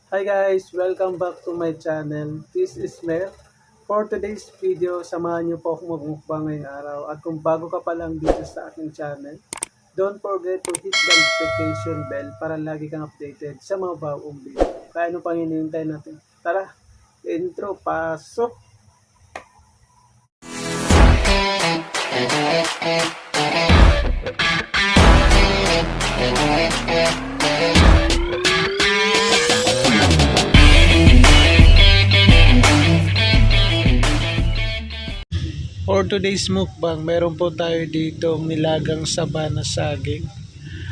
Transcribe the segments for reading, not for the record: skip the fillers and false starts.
Hi guys! Welcome back to my channel. This is Mer. For today's video, samahan niyo po ako magmukbang ngayong araw. At kung bago ka pa lang dito sa aking channel, don't forget to hit the notification bell para lagi kang updated sa mga bagong video. Kaya ano pang hinihintay natin? Tara! Intro, pasok! For today's mukbang, meron po tayo dito nilagang saba na saging.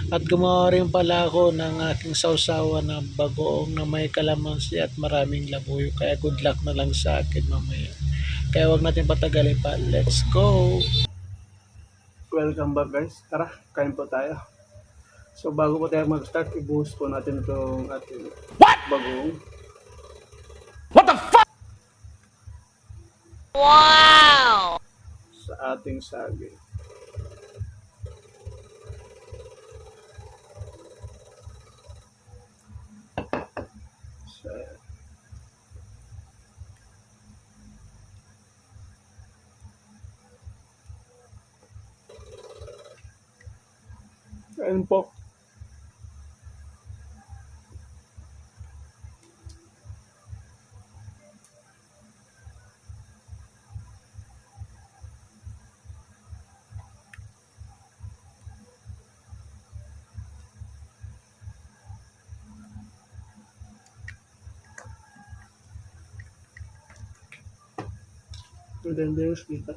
At gumawa rin pala ako ng aking sausawa na bagoong na may kalamansi at maraming labuyo. Kaya good luck na lang sa akin mamaya. Kaya wag natin patagalin pa. Let's go! Welcome back guys. Tara, kain po tayo. So bago po tayo mag-start, ibuhos po natin itong ating bagoong. Wow! Sa ating saging. So, ayan po. Maganda yung kita.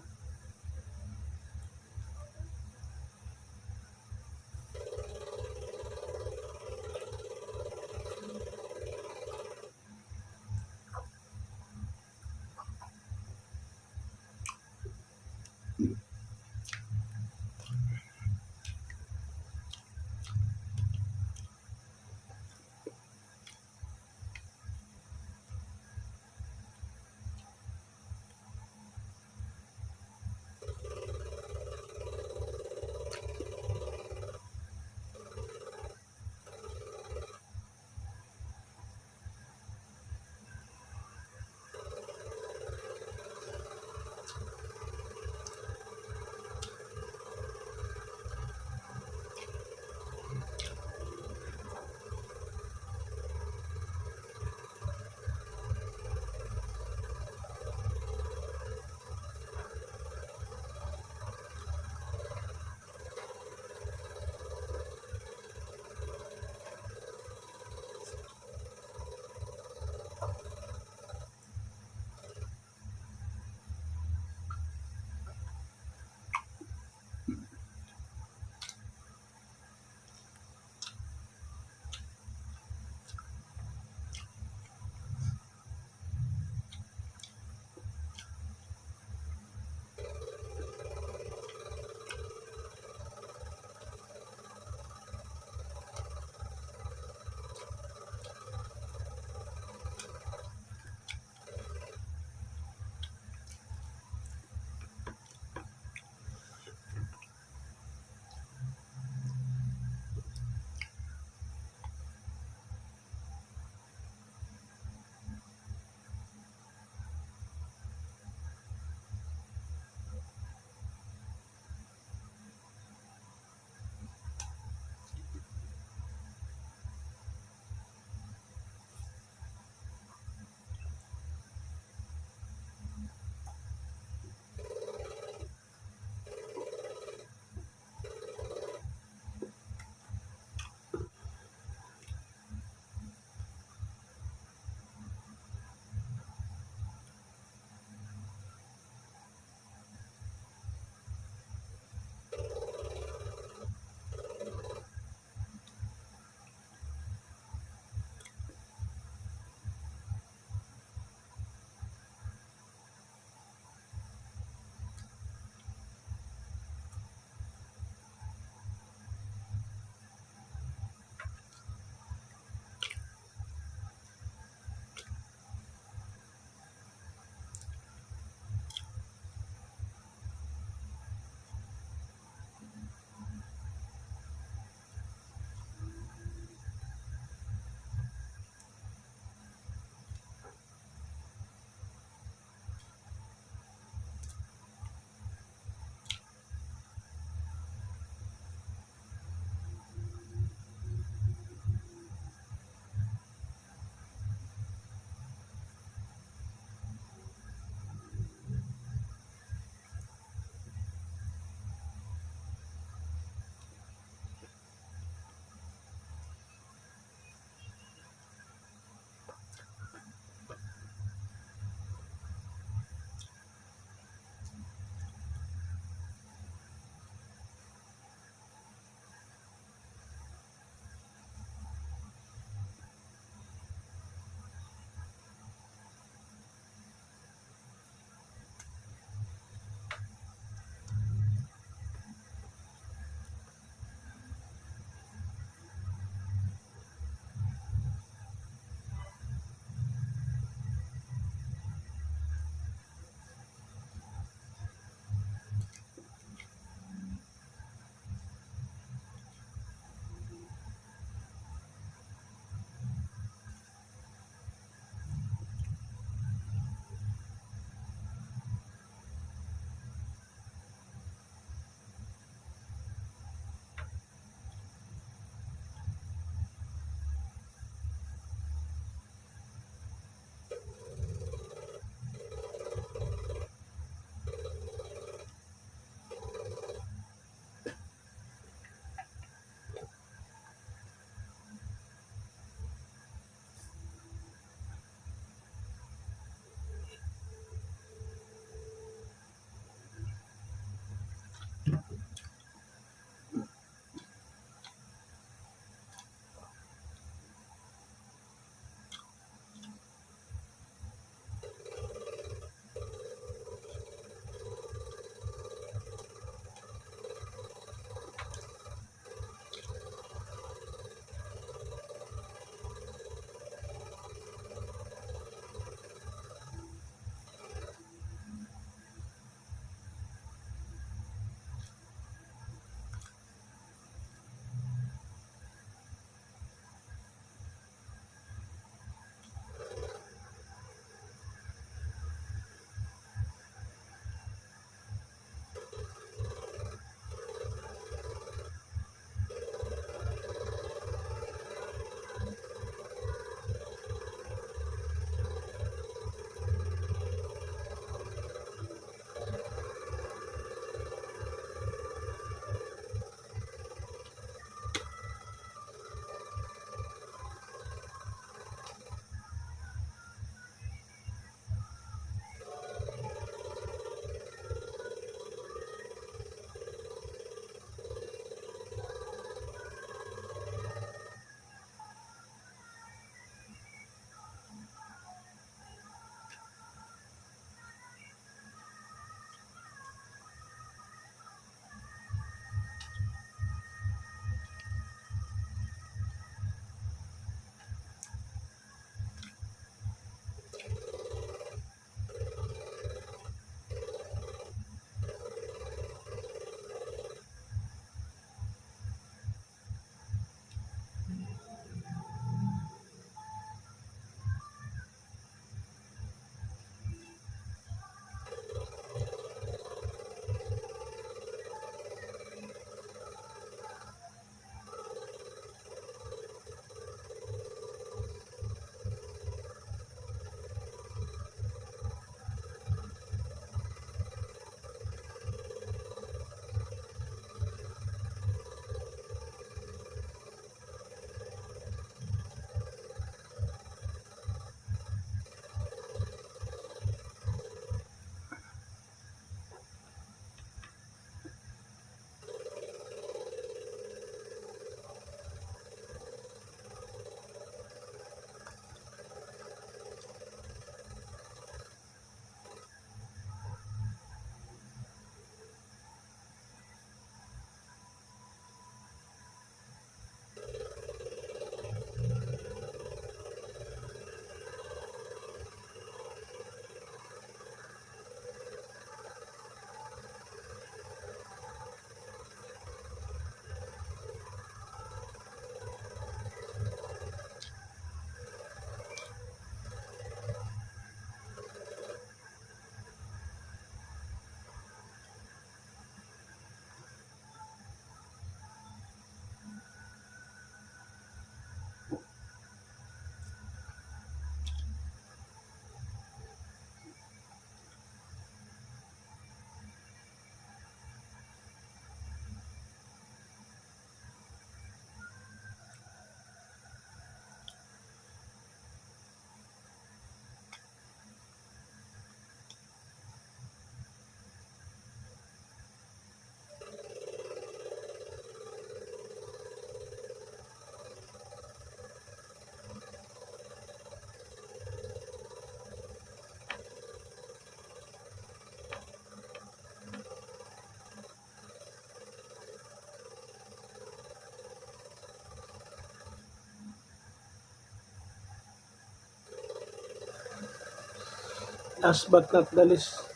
Last but not the least,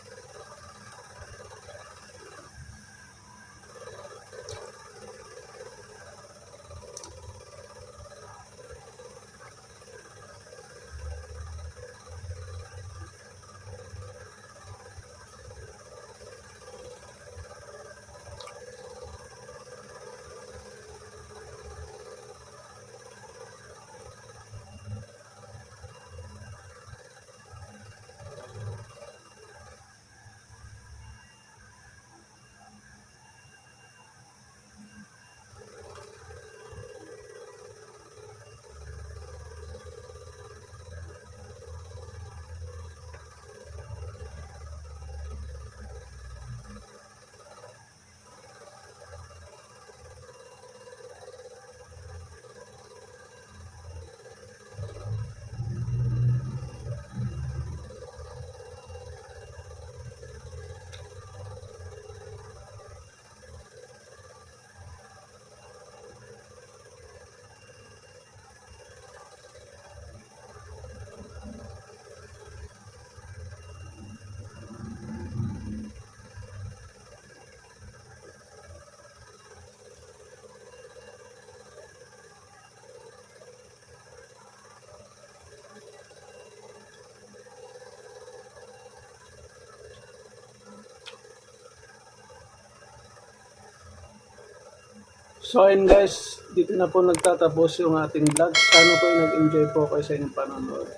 so ayun guys, dito na po nagtatapos yung ating vlog. Sana po ay nag-enjoy po kayo sa inyong panonood.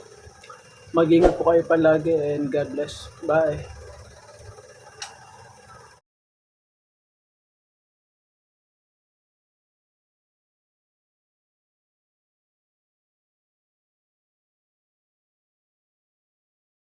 Mag-ingat po kayo palagi and God bless. Bye!